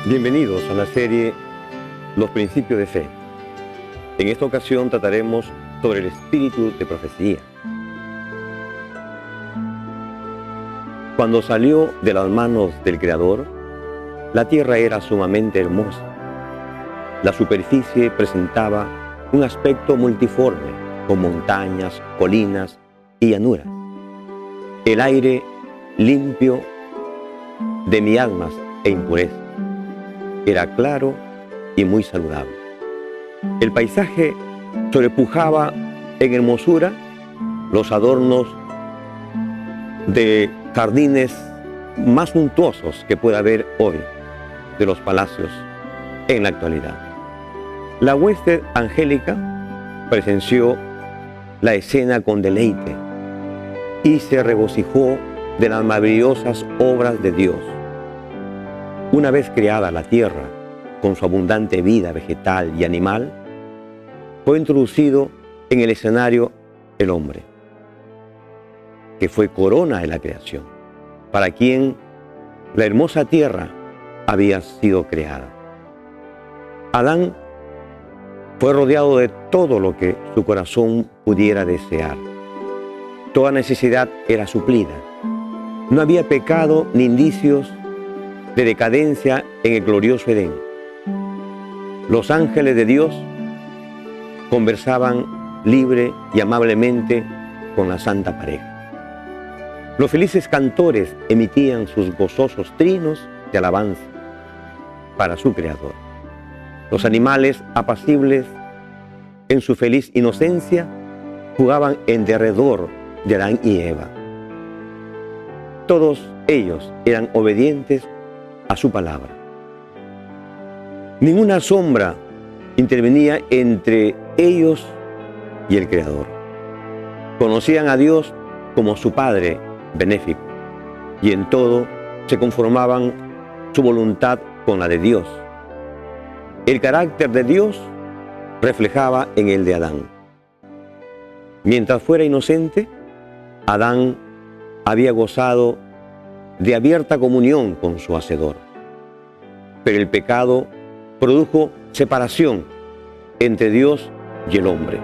Bienvenidos a la serie Los Principios de Fe. En esta ocasión trataremos sobre el espíritu de profecía. Cuando salió de las manos del Creador, la tierra era sumamente hermosa. La superficie presentaba un aspecto multiforme, con montañas, colinas y llanuras. El aire limpio de miasmas e impurezas. Era claro y muy saludable. El paisaje sobrepujaba en hermosura los adornos de jardines más suntuosos que pueda haber hoy de los palacios en la actualidad. La hueste angélica presenció la escena con deleite y se regocijó de las maravillosas obras de Dios. Una vez creada la tierra, con su abundante vida vegetal y animal, fue introducido en el escenario el hombre, que fue corona de la creación, para quien la hermosa tierra había sido creada. Adán fue rodeado de todo lo que su corazón pudiera desear. Toda necesidad era suplida. No había pecado ni indicios de decadencia en el glorioso Edén. Los ángeles de Dios conversaban libre y amablemente con la santa pareja. Los felices cantores emitían sus gozosos trinos de alabanza para su Creador. Los animales apacibles, en su feliz inocencia, jugaban en derredor de Adán y Eva. Todos ellos eran obedientes a su palabra. Ninguna sombra intervenía entre ellos y el Creador. Conocían a Dios como su Padre benéfico y en todo se conformaban su voluntad con la de Dios. El carácter de Dios reflejaba en el de Adán. Mientras fuera inocente, Adán había gozado de abierta comunión con su Hacedor. Pero el pecado produjo separación entre Dios y el hombre.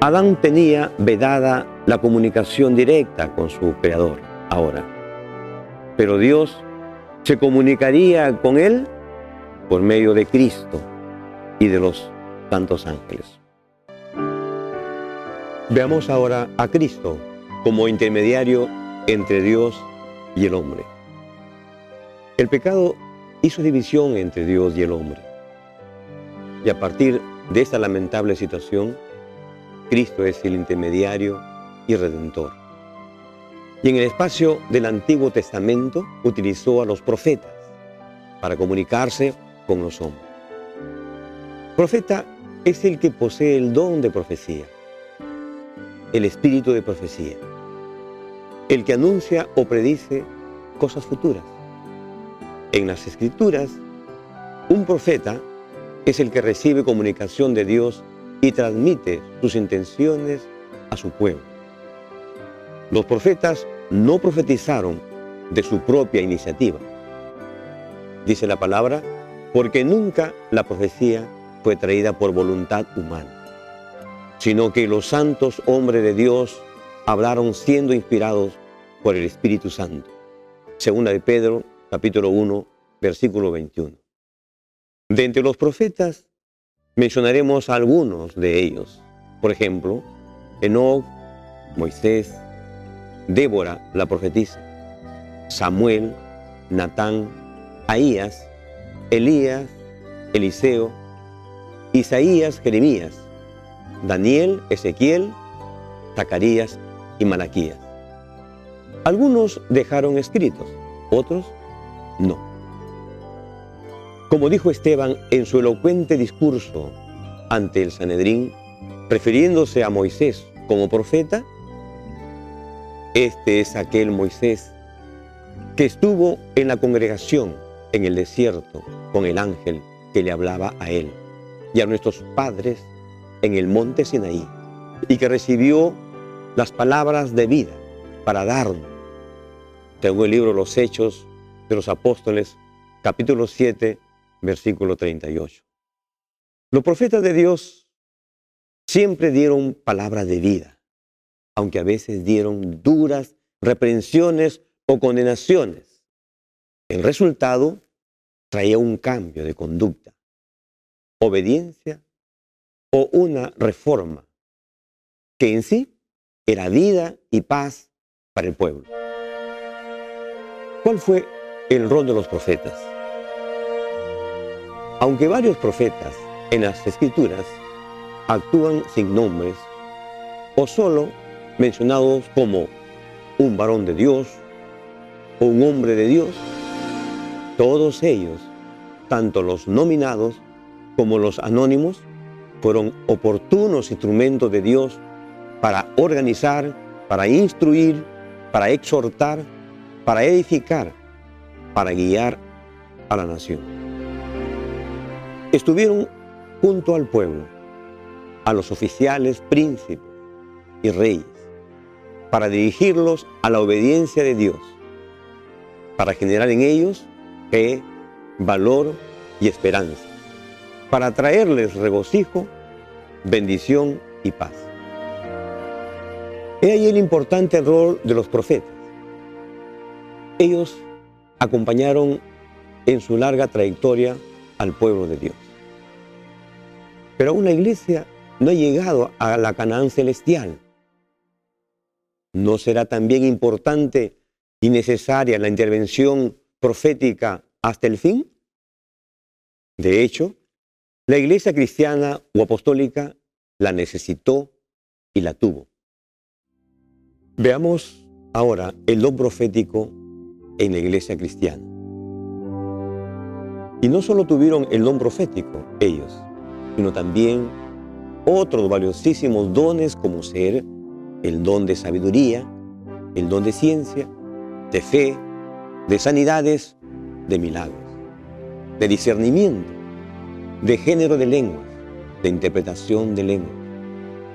Adán tenía vedada la comunicación directa con su Creador ahora, pero Dios se comunicaría con él por medio de Cristo y de los santos ángeles. Veamos ahora a Cristo como intermediario entre Dios y el hombre. El pecado hizo división entre Dios y el hombre. Y a partir de esta lamentable situación, Cristo es el intermediario y redentor. Y en el espacio del Antiguo Testamento utilizó a los profetas para comunicarse con los hombres. Profeta es el que posee el don de profecía, el espíritu de profecía, el que anuncia o predice cosas futuras. En las Escrituras, un profeta es el que recibe comunicación de Dios y transmite sus intenciones a su pueblo. Los profetas no profetizaron de su propia iniciativa. Dice la palabra, porque nunca la profecía fue traída por voluntad humana, sino que los santos hombres de Dios hablaron siendo inspirados por el Espíritu Santo. Segunda de Pedro, capítulo 1, versículo 21. De entre los profetas mencionaremos a algunos de ellos. Por ejemplo, Enoc, Moisés, Débora, la profetisa, Samuel, Natán, Ahías, Elías, Eliseo, Isaías, Jeremías, Daniel, Ezequiel, Zacarías y Malaquías. Algunos dejaron escritos, otros no. Como dijo Esteban en su elocuente discurso ante el Sanedrín, refiriéndose a Moisés como profeta, este es aquel Moisés que estuvo en la congregación en el desierto con el ángel que le hablaba a él y a nuestros padres en el monte Sinaí y que recibió las palabras de vida para darnos, según el libro Los Hechos de los Apóstoles, capítulo 7, versículo 38. Los profetas de Dios siempre dieron palabras de vida, aunque a veces dieron duras reprensiones o condenaciones. El resultado traía un cambio de conducta, obediencia o una reforma, que en sí era vida y paz para el pueblo. ¿Cuál fue el rol de los profetas? Aunque varios profetas en las Escrituras actúan sin nombres o solo mencionados como un varón de Dios o un hombre de Dios, todos ellos, tanto los nominados como los anónimos, fueron oportunos instrumentos de Dios para organizar, para instruir, para exhortar, para edificar, para guiar a la nación. Estuvieron junto al pueblo, a los oficiales, príncipes y reyes, para dirigirlos a la obediencia de Dios, para generar en ellos fe, valor y esperanza, para traerles regocijo, bendición y paz. He ahí el importante rol de los profetas. Ellos acompañaron en su larga trayectoria al pueblo de Dios. Pero aún la iglesia no ha llegado a la Canaán celestial. ¿No será también importante y necesaria la intervención profética hasta el fin? De hecho, la iglesia cristiana o apostólica la necesitó y la tuvo. Veamos ahora el don profético en la iglesia cristiana. Y no solo tuvieron el don profético ellos, sino también otros valiosísimos dones como ser el don de sabiduría, el don de ciencia, de fe, de sanidades, de milagros, de discernimiento, de género de lenguas, de interpretación de lenguas.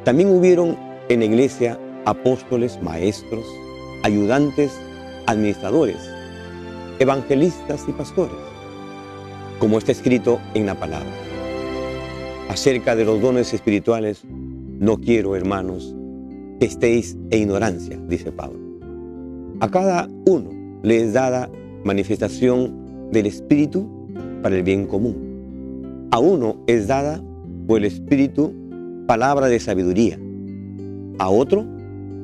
También hubieron en la iglesia apóstoles, maestros, ayudantes, administradores, evangelistas y pastores, como está escrito en la palabra. Acerca de los dones espirituales, no quiero, hermanos, que estéis en ignorancia, dice Pablo. A cada uno le es dada manifestación del Espíritu para el bien común. A uno es dada por el Espíritu palabra de sabiduría, a otro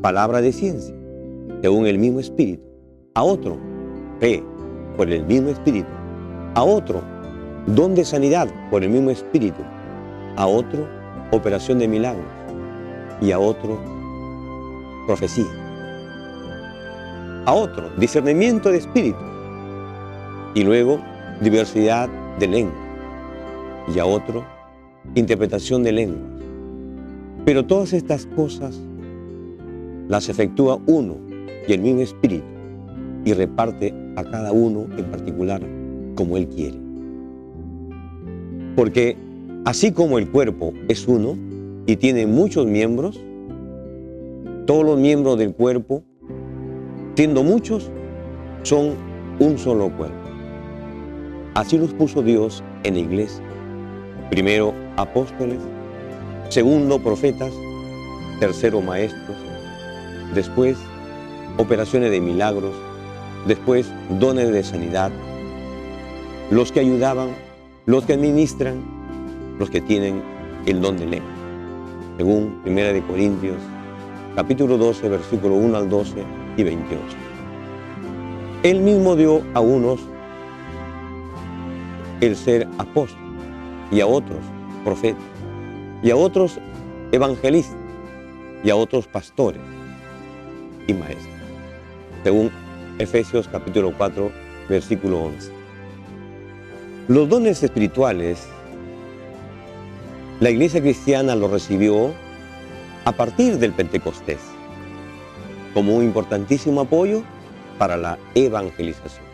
palabra de ciencia, según el mismo Espíritu, a otro fe por el mismo Espíritu, a otro don de sanidad por el mismo Espíritu, a otro operación de milagros y a otro profecía, a otro discernimiento de espíritus y luego diversidad de lenguas y a otro interpretación de lenguas. Pero todas estas cosas las efectúa uno y el mismo Espíritu y reparte a cada uno en particular como Él quiere. Porque así como el cuerpo es uno y tiene muchos miembros, todos los miembros del cuerpo, siendo muchos, son un solo cuerpo. Así los puso Dios en la iglesia. Primero apóstoles, segundo profetas, tercero maestros, después operaciones de milagros, después dones de sanidad, los que ayudaban, los que administran, los que tienen el don de lengua, según 1 Corintios, capítulo 12, versículo 1 al 12 y 28. Él mismo dio a unos el ser apóstol, y a otros profetas, y a otros evangelistas, y a otros pastores y maestros, según Efesios capítulo 4, versículo 11. Los dones espirituales, la iglesia cristiana los recibió a partir del Pentecostés, como un importantísimo apoyo para la evangelización.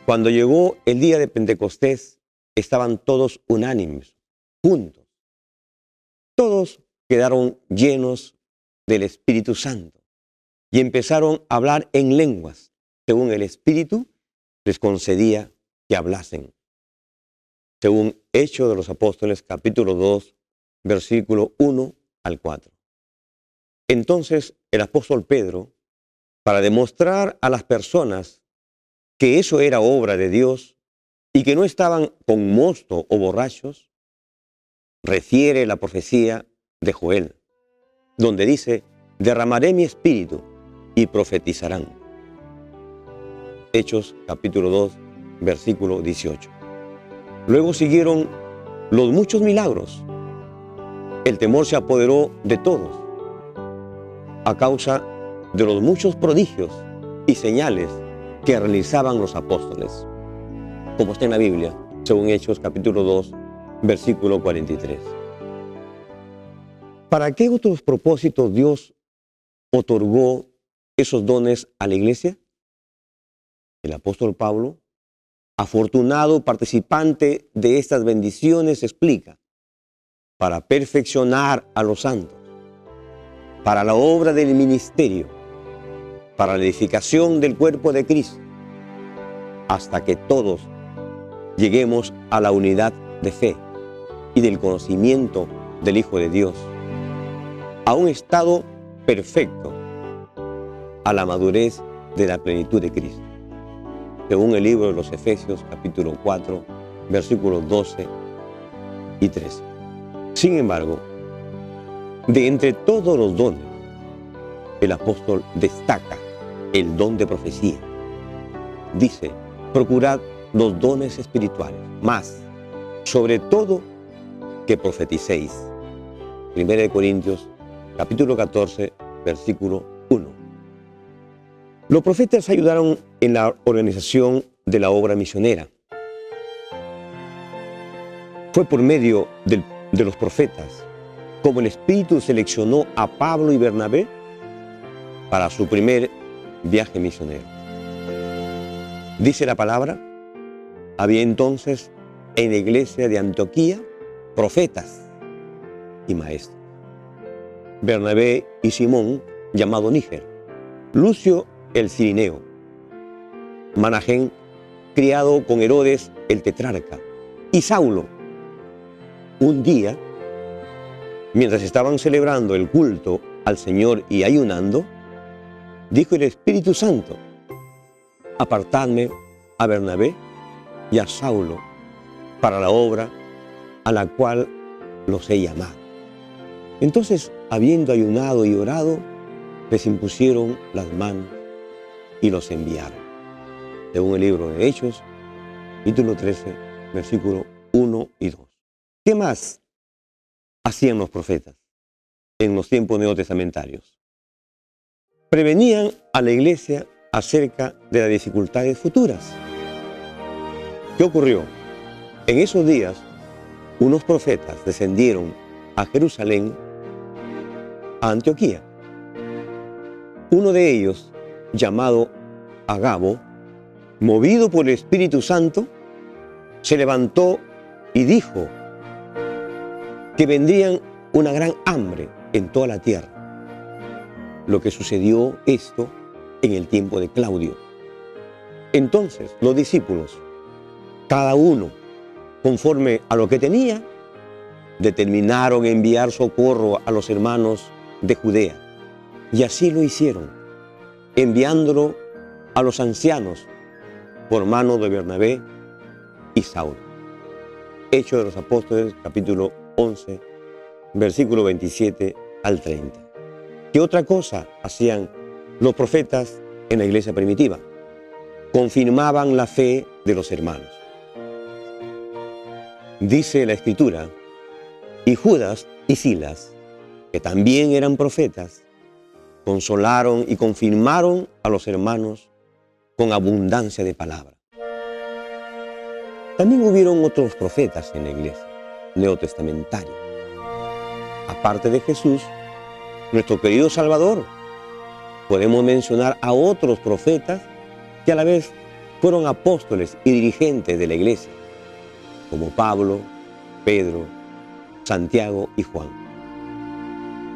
Cuando llegó el día de Pentecostés, estaban todos unánimes, juntos, Todos quedaron llenos del Espíritu Santo y empezaron a hablar en lenguas, según el Espíritu les concedía que hablasen. Según Hechos de los Apóstoles, capítulo 2, versículo 1 al 4. Entonces el apóstol Pedro, para demostrar a las personas que eso era obra de Dios y que no estaban con mosto o borrachos, refiere la profecía de Joel, donde dice: derramaré mi espíritu y profetizarán. Hechos capítulo 2, versículo 18. Luego siguieron los muchos milagros. El temor se apoderó de todos a causa de los muchos prodigios y señales que realizaban los apóstoles, como está en la Biblia, según Hechos capítulo 2, versículo 43. ¿Para qué otros propósitos Dios otorgó esos dones a la iglesia? El apóstol Pablo, afortunado participante de estas bendiciones, explica: para perfeccionar a los santos, para la obra del ministerio, para la edificación del cuerpo de Cristo, hasta que todos lleguemos a la unidad de fe y del conocimiento del Hijo de Dios, a un estado perfecto, a la madurez de la plenitud de Cristo, según el libro de los Efesios, capítulo 4, versículos 12 y 13. Sin embargo, de entre todos los dones, el apóstol destaca el don de profecía. Dice: procurad los dones espirituales, más, sobre todo, que profeticéis. 1 Corintios, capítulo 14, versículo 1. Los profetas ayudaron en la organización de la obra misionera. Fue por medio de los profetas como el Espíritu seleccionó a Pablo y Bernabé para su primer viaje misionero. Dice la palabra: había entonces en la iglesia de Antioquía profetas y maestros. Bernabé y Simón, llamado Níger, Lucio el Cirineo, Manahén, criado con Herodes el tetrarca, y Saulo. Un día, mientras estaban celebrando el culto al Señor y ayunando, dijo el Espíritu Santo: apartadme a Bernabé y a Saulo para la obra a la cual los he llamado. Entonces, habiendo ayunado y orado, les impusieron las manos y los enviaron. Según el libro de Hechos, capítulo 13, versículos 1 y 2. ¿Qué más hacían los profetas en los tiempos neotestamentarios? Prevenían a la iglesia acerca de las dificultades futuras. ¿Qué ocurrió? En esos días, unos profetas descendieron a Jerusalén, a Antioquía. Uno de ellos, llamado Agabo, movido por el Espíritu Santo, se levantó y dijo que vendrían una gran hambre en toda la tierra. Lo que sucedió esto en el tiempo de Claudio. Entonces los discípulos, cada uno conforme a lo que tenía, determinaron enviar socorro a los hermanos de Judea. Y así lo hicieron, enviándolo a los ancianos por mano de Bernabé y Saulo. Hechos de los Apóstoles, capítulo 11, versículo 27 al 30. ¿Qué otra cosa hacían los profetas en la iglesia primitiva? Confirmaban la fe de los hermanos. Dice la Escritura: y Judas y Silas, que también eran profetas, consolaron y confirmaron a los hermanos con abundancia de palabra. También hubieron otros profetas en la iglesia neotestamentaria. Aparte de Jesús, nuestro querido Salvador, podemos mencionar a otros profetas que a la vez fueron apóstoles y dirigentes de la iglesia, como Pablo, Pedro, Santiago y Juan.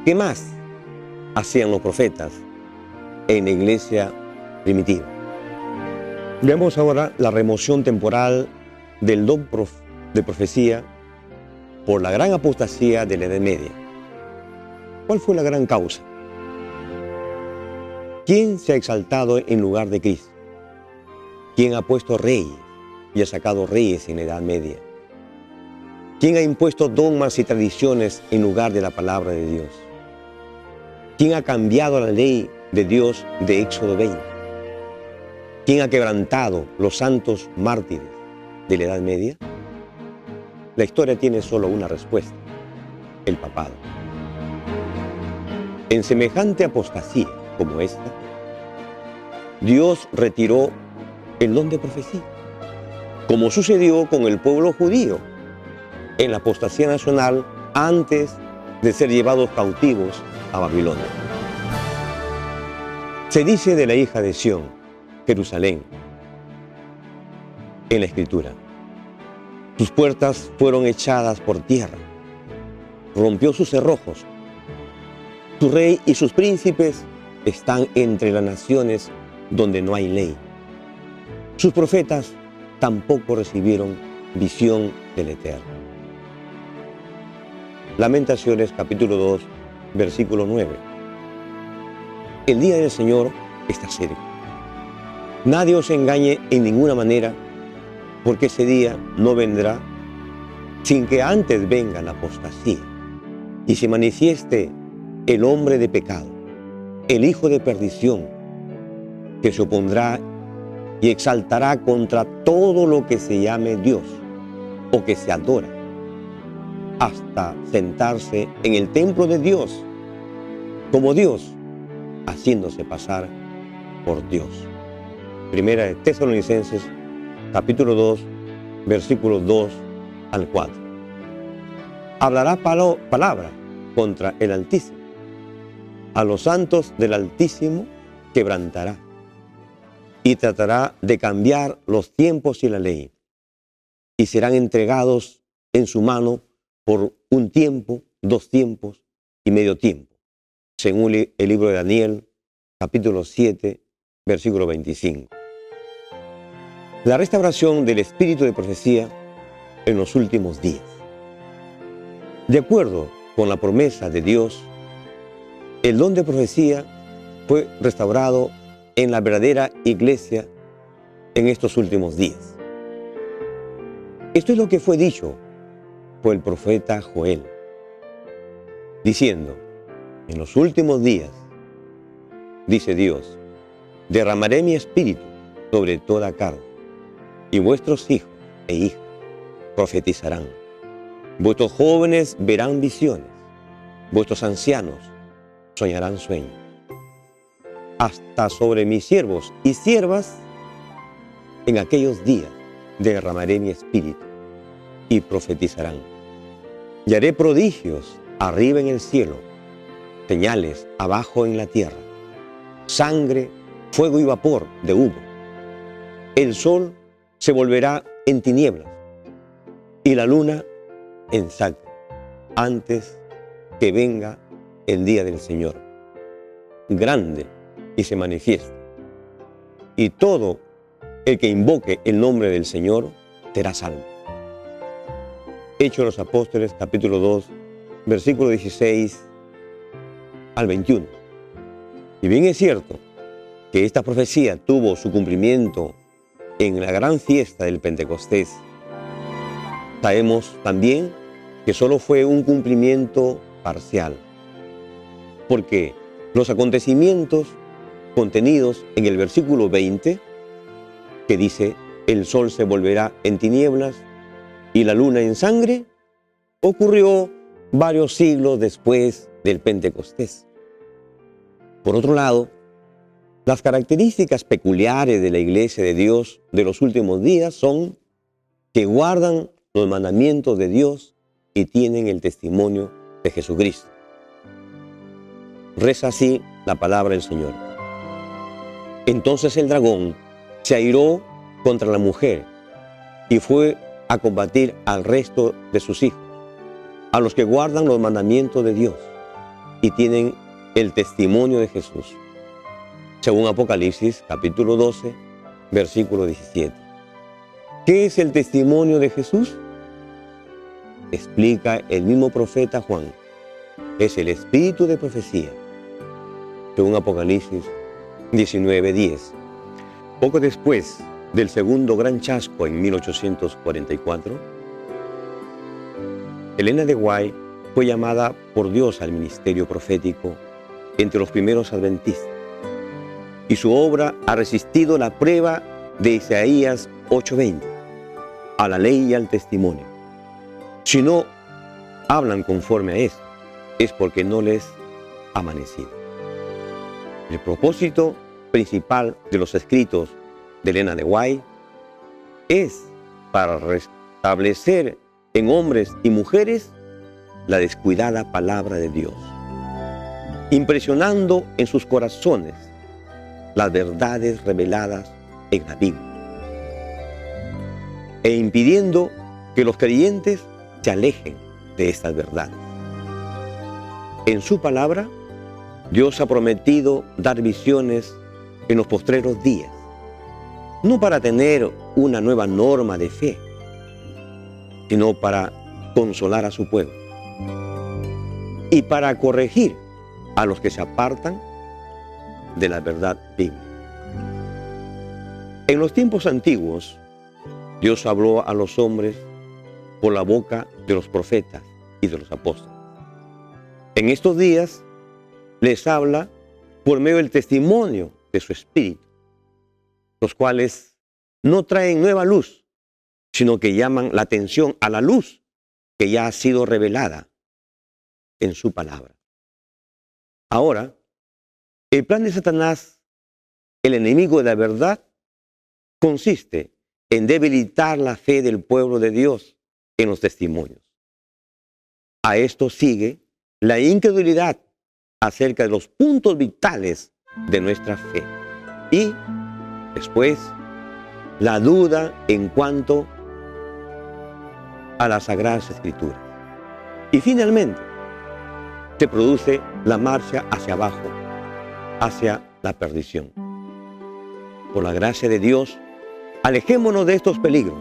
¿qué más hacían los profetas en la iglesia primitiva? Veamos ahora la remoción temporal del don de profecía por la gran apostasía de la Edad Media. ¿Cuál fue la gran causa? ¿Quién se ha exaltado en lugar de Cristo? ¿Quién ha puesto reyes y ha sacado reyes en la Edad Media? ¿Quién ha impuesto dogmas y tradiciones en lugar de la palabra de Dios? ¿Quién ha cambiado la ley de Dios de Éxodo 20? ¿Quién ha quebrantado los santos mártires de la Edad Media? La historia tiene solo una respuesta: el papado. En semejante apostasía como esta, Dios retiró el don de profecía, como sucedió con el pueblo judío en la apostasía nacional antes de ser llevados cautivos a Babilonia. Se dice de la hija de Sión, Jerusalén, en la Escritura: sus puertas fueron echadas por tierra, rompió sus cerrojos, su rey y sus príncipes están entre las naciones donde no hay ley. Sus profetas tampoco recibieron visión del Eterno. Lamentaciones capítulo 2, versículo 9. El día del Señor está cerca. Nadie os engañe en ninguna manera, porque ese día no vendrá sin que antes venga la apostasía y se manifieste el hombre de pecado, el hijo de perdición, que se opondrá y exaltará contra todo lo que se llame Dios o que se adora, hasta sentarse en el templo de Dios como Dios, haciéndose pasar por Dios. Primera de Tesalonicenses, capítulo 2, versículos 2 al 4. Hablará palabra contra el Altísimo. A los santos del Altísimo quebrantará y tratará de cambiar los tiempos y la ley, y serán entregados en su mano por un tiempo, 2 tiempos y medio tiempo, según el libro de Daniel, capítulo 7, versículo 25. La restauración del espíritu de profecía en los últimos días. De acuerdo con la promesa de Dios, el don de profecía fue restaurado en la verdadera iglesia en estos últimos días. Esto es lo que fue dicho por el profeta Joel, diciendo: en los últimos días, dice Dios, derramaré mi espíritu sobre toda carne, y vuestros hijos e hijas profetizarán. Vuestros jóvenes verán visiones, vuestros ancianos soñarán sueños. Hasta sobre mis siervos y siervas en aquellos días derramaré mi espíritu y profetizarán. Y haré prodigios arriba en el cielo, señales abajo en la tierra, sangre, fuego y vapor de humo. El sol se volverá en tinieblas y la luna en sangre, antes que venga el día del Señor, grande y se manifieste. Y todo el que invoque el nombre del Señor será salvo. Hechos de los Apóstoles, capítulo 2, versículo 16 al 21. Y bien es cierto que esta profecía tuvo su cumplimiento en la gran fiesta del Pentecostés. Sabemos también que solo fue un cumplimiento parcial, porque los acontecimientos contenidos en el versículo 20, que dice: el sol se volverá en tinieblas y la luna en sangre, ocurrió varios siglos después del Pentecostés. Por otro lado, las características peculiares de la Iglesia de Dios de los últimos días son que guardan los mandamientos de Dios y tienen el testimonio de Jesucristo. Reza así la palabra del Señor. Entonces el dragón se airó contra la mujer y fue a combatir al resto de sus hijos, a los que guardan los mandamientos de Dios y tienen el testimonio de Jesús, según Apocalipsis capítulo 12, versículo 17. ¿Qué es el testimonio de Jesús? Explica el mismo profeta Juan. Es el espíritu de profecía, según Apocalipsis 19:10. Poco después del segundo gran chasco en 1844, Elena de White fue llamada por Dios al ministerio profético entre los primeros adventistas, y su obra ha resistido la prueba de Isaías 8:20, a la ley y al testimonio. Si no hablan conforme a esto, es porque no les ha amanecido. El propósito principal de los escritos de Elena de White es para restablecer en hombres y mujeres la descuidada palabra de Dios, impresionando en sus corazones las verdades reveladas en la Biblia e impidiendo que los creyentes se alejen de estas verdades. En su palabra, Dios ha prometido dar visiones en los postreros días, no para tener una nueva norma de fe, sino para consolar a su pueblo y para corregir a los que se apartan de la verdad bíblica. En los tiempos antiguos, Dios habló a los hombres por la boca de los profetas y de los apóstoles. En estos días les habla por medio del testimonio de su espíritu, los cuales no traen nueva luz, sino que llaman la atención a la luz que ya ha sido revelada en su palabra. Ahora, el plan de Satanás, el enemigo de la verdad, consiste en debilitar la fe del pueblo de Dios en los testimonios. A esto sigue la incredulidad acerca de los puntos vitales de nuestra fe. Y después, la duda en cuanto a las Sagradas Escrituras. Y finalmente, se produce la marcha hacia abajo, hacia la perdición. Por la gracia de Dios, alejémonos de estos peligros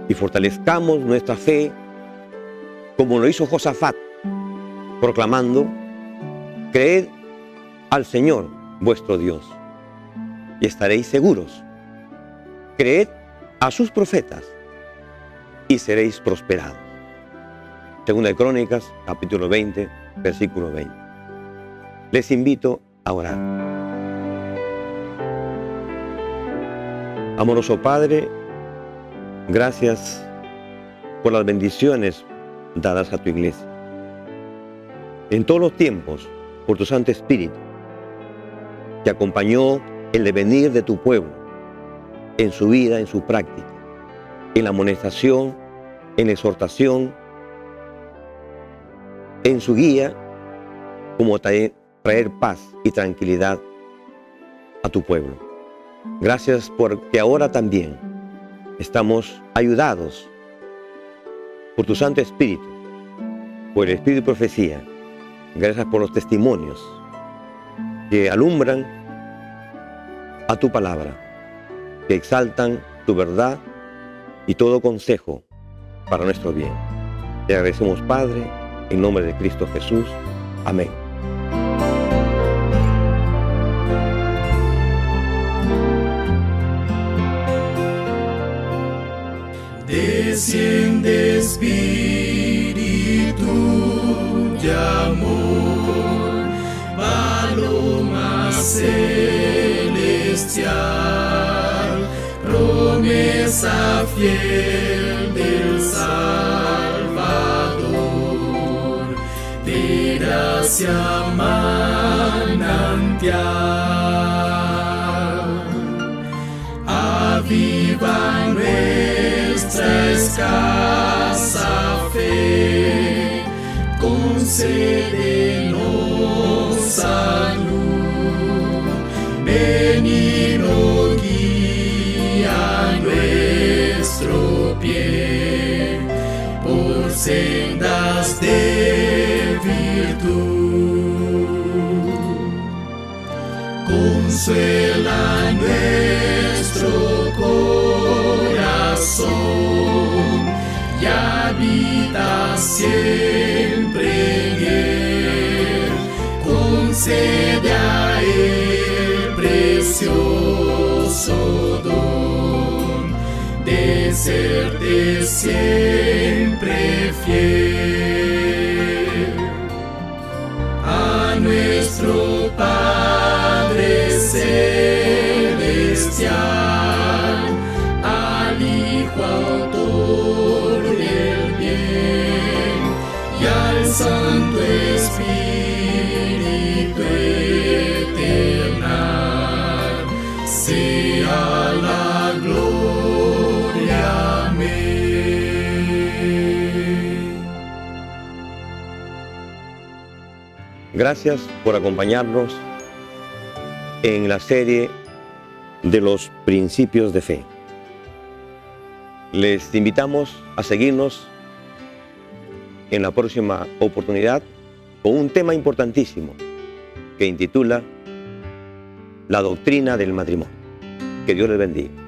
y fortalezcamos nuestra fe como lo hizo Josafat, proclamando: creed al Señor vuestro Dios y estaréis seguros. Creed a sus profetas y seréis prosperados. Segunda de Crónicas, capítulo 20, versículo 20. Les invito a orar. Amoroso Padre, gracias por las bendiciones dadas a tu iglesia. En todos los tiempos, por tu Santo Espíritu, que acompañó el devenir de tu pueblo, en su vida, en su práctica, en la amonestación, en la exhortación, en su guía, como traer paz y tranquilidad a tu pueblo. Gracias porque ahora también estamos ayudados por tu Santo Espíritu, por el Espíritu de profecía. Gracias por los testimonios que alumbran a tu palabra, que exaltan tu verdad y todo consejo para nuestro bien. Te agradecemos, Padre, en nombre de Cristo Jesús. Amén. Desciende Espíritu de amor, paloma celestial, promesa fiel del Salvador, de gracia manantial, aviva nuestra escasa fe, concédenos salud, benigno guía nuestro pie por sendas de virtud. consuela nuestro corazón y habita siempre en él. Concede a él precioso don de serte siempre fiel. A nuestro Padre celestial, al Hijo autor del bien y al Santo Espíritu eternal, sea la gloria. Amén. Gracias por acompañarnos en la serie de los principios de fe. Les invitamos a seguirnos en la próxima oportunidad con un tema importantísimo que intitula La doctrina del matrimonio. Que Dios les bendiga.